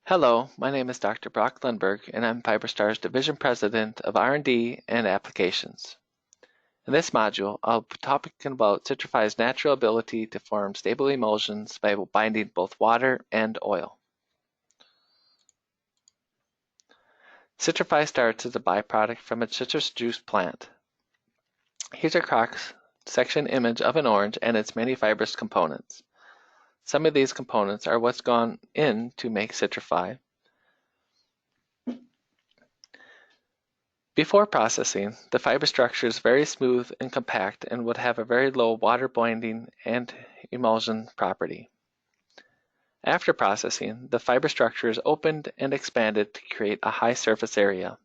Hello, my name is Dr. Brock Lundberg, and I'm FiberStar's Division President of R&D and Applications. In this module, I'll be talking about Citrify's natural ability to form stable emulsions by binding both water and oil. Citrify starts as a byproduct from a citrus juice plant. Here's a cross-section image of an orange and its many fibrous components. Some of these components are what's gone in to make Citrify. Before processing, the fiber structure is very smooth and compact and would have a very low water binding and emulsion property. After processing, the fiber structure is opened and expanded to create a high surface area.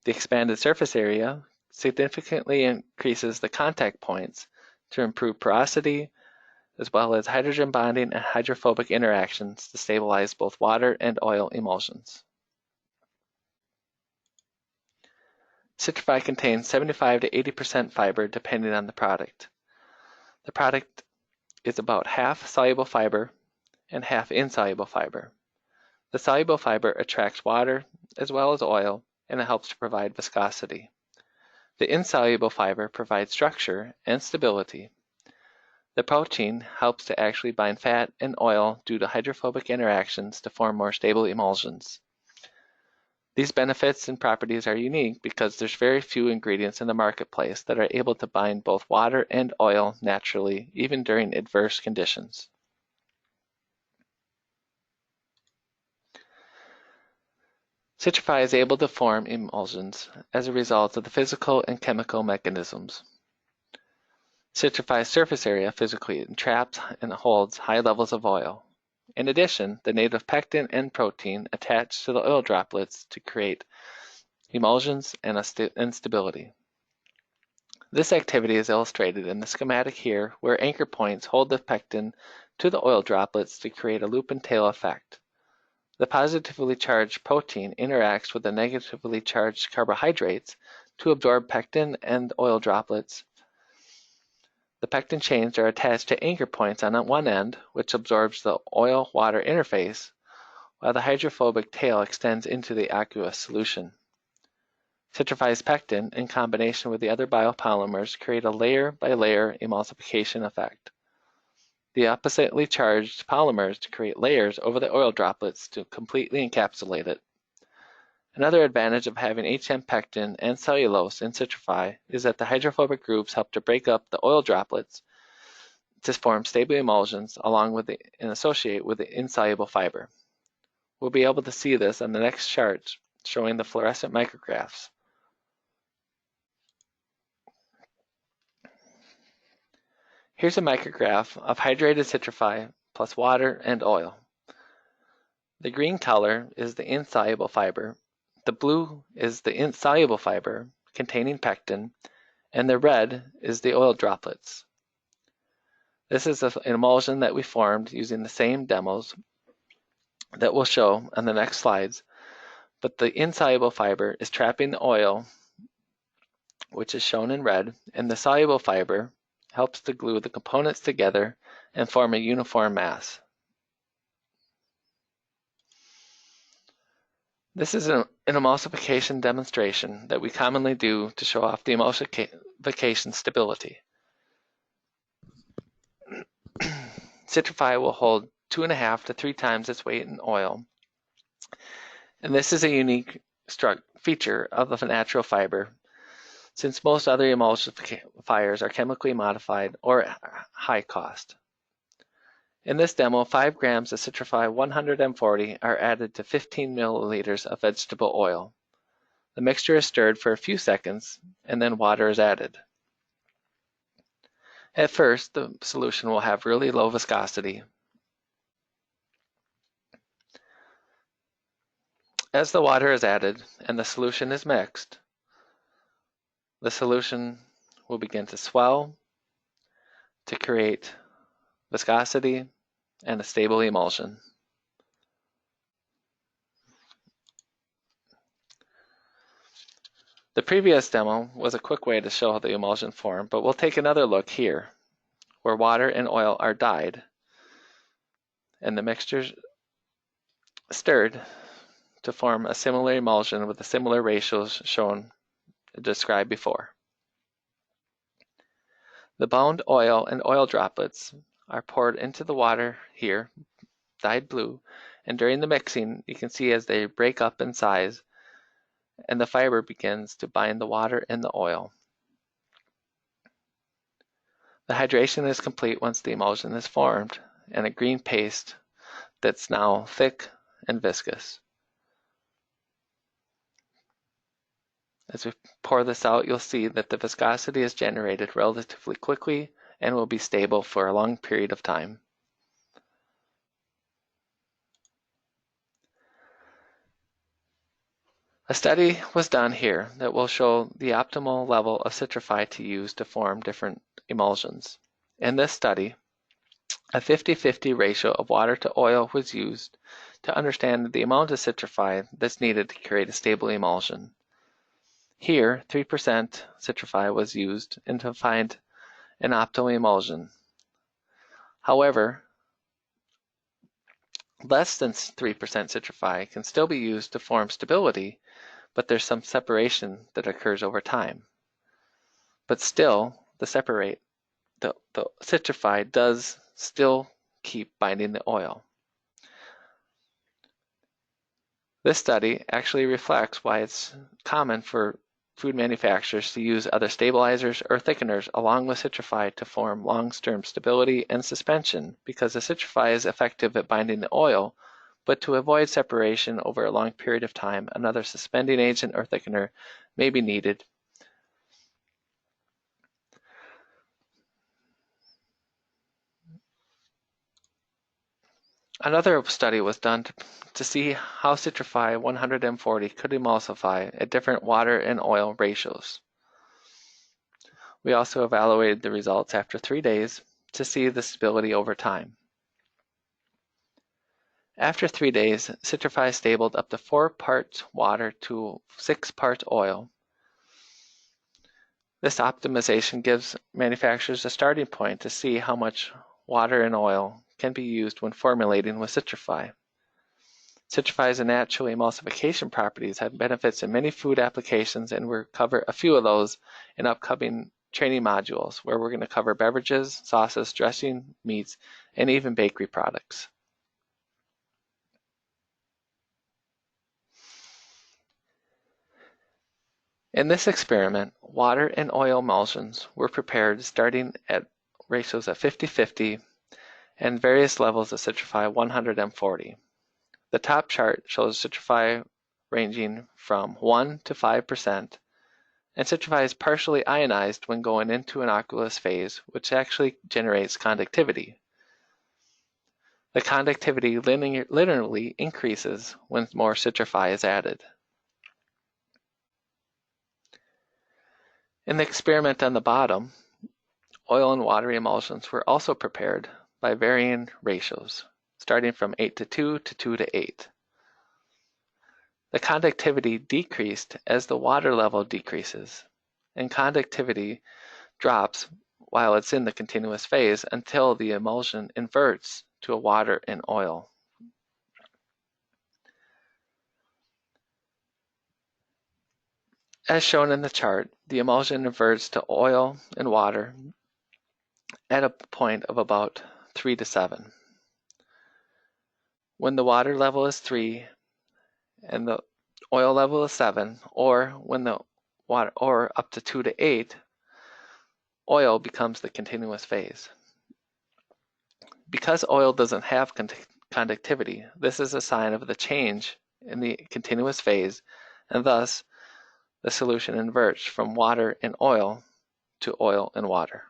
The expanded surface area significantly increases the contact points to improve porosity, as well as hydrogen bonding and hydrophobic interactions to stabilize both water and oil emulsions. Citrify contains 75 to 80% fiber depending on the product. The product is about half soluble fiber and half insoluble fiber. The soluble fiber attracts water as well as oil, and it helps to provide viscosity. The insoluble fiber provides structure and stability. The protein helps to actually bind fat and oil due to hydrophobic interactions to form more stable emulsions. These benefits and properties are unique because there's very few ingredients in the marketplace that are able to bind both water and oil naturally, even during adverse conditions. Citrify is able to form emulsions as a result of the physical and chemical mechanisms. Citrify's surface area physically entraps and holds high levels of oil. In addition, the native pectin and protein attach to the oil droplets to create emulsions and stability. This activity is illustrated in the schematic here, where anchor points hold the pectin to the oil droplets to create a loop and tail effect. The positively charged protein interacts with the negatively charged carbohydrates to absorb pectin and oil droplets. The pectin chains are attached to anchor points on one end, which absorbs the oil-water interface, while the hydrophobic tail extends into the aqueous solution. Citrify's pectin, in combination with the other biopolymers, create a layer-by-layer emulsification effect. The oppositely charged polymers create layers over the oil droplets to completely encapsulate it. Another advantage of having HM pectin and cellulose in Citrify is that the hydrophobic groups help to break up the oil droplets to form stable emulsions along with and associate with the insoluble fiber. We'll be able to see this on the next chart showing the fluorescent micrographs. Here's a micrograph of hydrated Citrify plus water and oil. The green color is the insoluble fiber, the blue is the insoluble fiber containing pectin, and the red is the oil droplets. This is an emulsion that we formed using the same demos that we'll show on the next slides, but the insoluble fiber is trapping the oil, which is shown in red, and the soluble fiber helps to glue the components together and form a uniform mass. This is an emulsification demonstration that we commonly do to show off the emulsification stability. Citrify will hold 2.5 to 3 times its weight in oil, and this is a unique feature of a natural fiber, since most other emulsifiers are chemically modified or high cost. In this demo, 5 grams of Citrify 140 are added to 15 milliliters of vegetable oil. The mixture is stirred for a few seconds, and then water is added. At first, the solution will have really low viscosity. As the water is added and the solution is mixed, the solution will begin to swell to create viscosity and a stable emulsion. The previous demo was a quick way to show how the emulsion formed, but we'll take another look here, where water and oil are dyed, and the mixture stirred to form a similar emulsion with the similar ratios described before. The bound oil and oil droplets are poured into the water here, dyed blue, and during the mixing, you can see as they break up in size and the fiber begins to bind the water and the oil. The hydration is complete once the emulsion is formed and a green paste that's now thick and viscous. As we pour this out, you'll see that the viscosity is generated relatively quickly and will be stable for a long period of time. A study was done here that will show the optimal level of citrify to use to form different emulsions. In this study, a 50-50 ratio of water to oil was used to understand the amount of citrify that's needed to create a stable emulsion. Here, 3% citrify was used and to find an optimal emulsion. However, less than 3% citrify can still be used to form stability, but there's some separation that occurs over time. But still, the citrify does still keep binding the oil. This study actually reflects why it's common for food manufacturers to use other stabilizers or thickeners along with citrify to form long-term stability and suspension, because the citrify is effective at binding the oil, but to avoid separation over a long period of time, another suspending agent or thickener may be needed. Another study was done to see how Citrify 140 could emulsify at different water and oil ratios. We also evaluated the results after 3 days to see the stability over time. After 3 days, Citrify stabled up to 4 parts water to 6 parts oil. This optimization gives manufacturers a starting point to see how much water and oil can be used when formulating with Citrify. Citrify's natural emulsification properties have benefits in many food applications, and we'll cover a few of those in upcoming training modules, where we're going to cover beverages, sauces, dressing, meats, and even bakery products. In this experiment, water and oil emulsions were prepared starting at ratios of 50-50 and various levels of Citrify 140. The top chart shows Citrify ranging from 1 to 5%, and Citrify is partially ionized when going into an aqueous phase, which actually generates conductivity. The conductivity linearly increases when more Citrify is added. In the experiment on the bottom, oil and water emulsions were also prepared by varying ratios, starting from 8-2 to 2-8. The conductivity decreased as the water level decreases, and conductivity drops while it's in the continuous phase until the emulsion inverts to a water and oil. As shown in the chart, the emulsion inverts to oil and water at a point of about 3 to 7. When the water level is 3 and the oil level is 7, or when the water, or up to 2-8, oil becomes the continuous phase. Because oil doesn't have conductivity, this is a sign of the change in the continuous phase, and thus the solution inverts from water and oil to oil and water.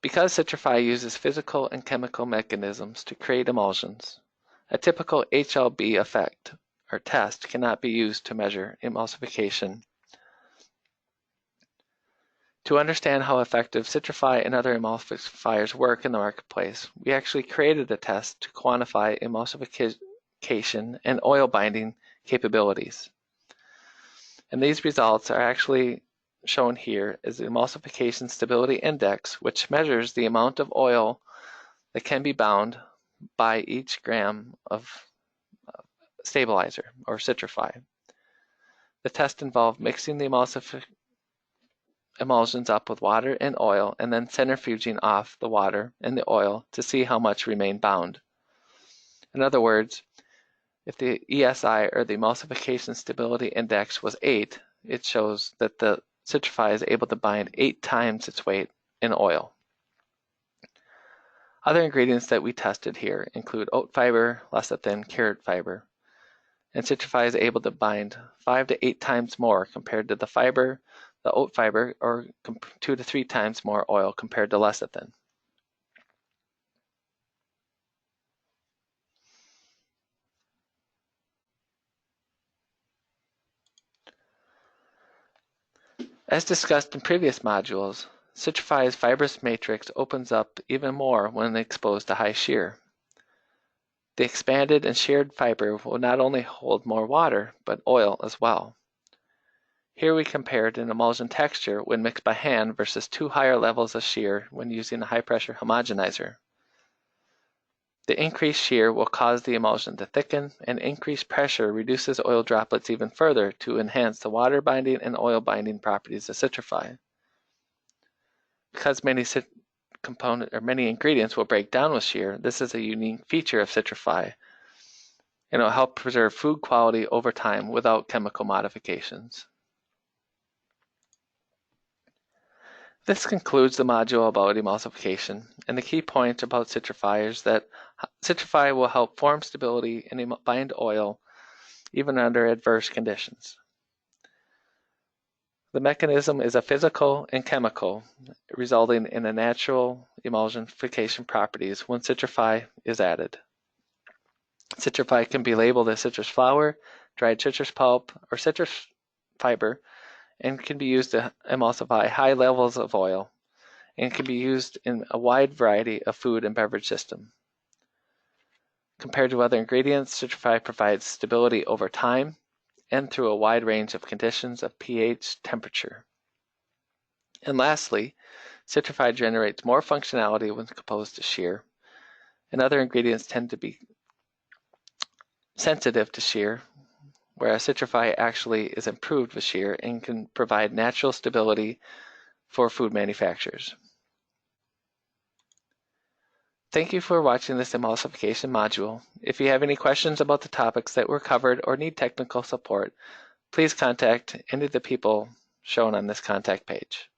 Because Citrify uses physical and chemical mechanisms to create emulsions, a typical HLB effect or test cannot be used to measure emulsification. To understand how effective Citrify and other emulsifiers work in the marketplace, we actually created a test to quantify emulsification and oil binding capabilities. And these results are actually shown here is the Emulsification Stability Index, which measures the amount of oil that can be bound by each gram of stabilizer or Citrify. The test involved mixing the emulsions up with water and oil and then centrifuging off the water and the oil to see how much remained bound. In other words, if the ESI or the Emulsification Stability Index was 8, it shows that the Citrify is able to bind 8 times its weight in oil. Other ingredients that we tested here include oat fiber, lecithin, carrot fiber, and Citrify is able to bind 5 to 8 times more compared to the fiber, the oat fiber, or 2 to 3 times more oil compared to lecithin. As discussed in previous modules, Citrify's fibrous matrix opens up even more when exposed to high shear. The expanded and sheared fiber will not only hold more water, but oil as well. Here we compared an emulsion texture when mixed by hand versus 2 higher levels of shear when using a high-pressure homogenizer. The increased shear will cause the emulsion to thicken, and increased pressure reduces oil droplets even further to enhance the water binding and oil binding properties of Citrify. Because many ingredients will break down with shear, this is a unique feature of Citrify, and it will help preserve food quality over time without chemical modifications. This concludes the module about emulsification, and the key point about Citrify is that Citrify will help form stability and bind oil even under adverse conditions. The mechanism is a physical and chemical, resulting in a natural emulsification properties when Citrify is added. Citrify can be labeled as citrus flower, dried citrus pulp, or citrus fiber, and can be used to emulsify high levels of oil, and can be used in a wide variety of food and beverage systems. Compared to other ingredients, Citrify provides stability over time and through a wide range of conditions of pH, temperature. And lastly, Citrify generates more functionality when composed to shear, and other ingredients tend to be sensitive to shear, whereas Citrify actually is improved with shear and can provide natural stability for food manufacturers. Thank you for watching this emulsification module. If you have any questions about the topics that were covered or need technical support, please contact any of the people shown on this contact page.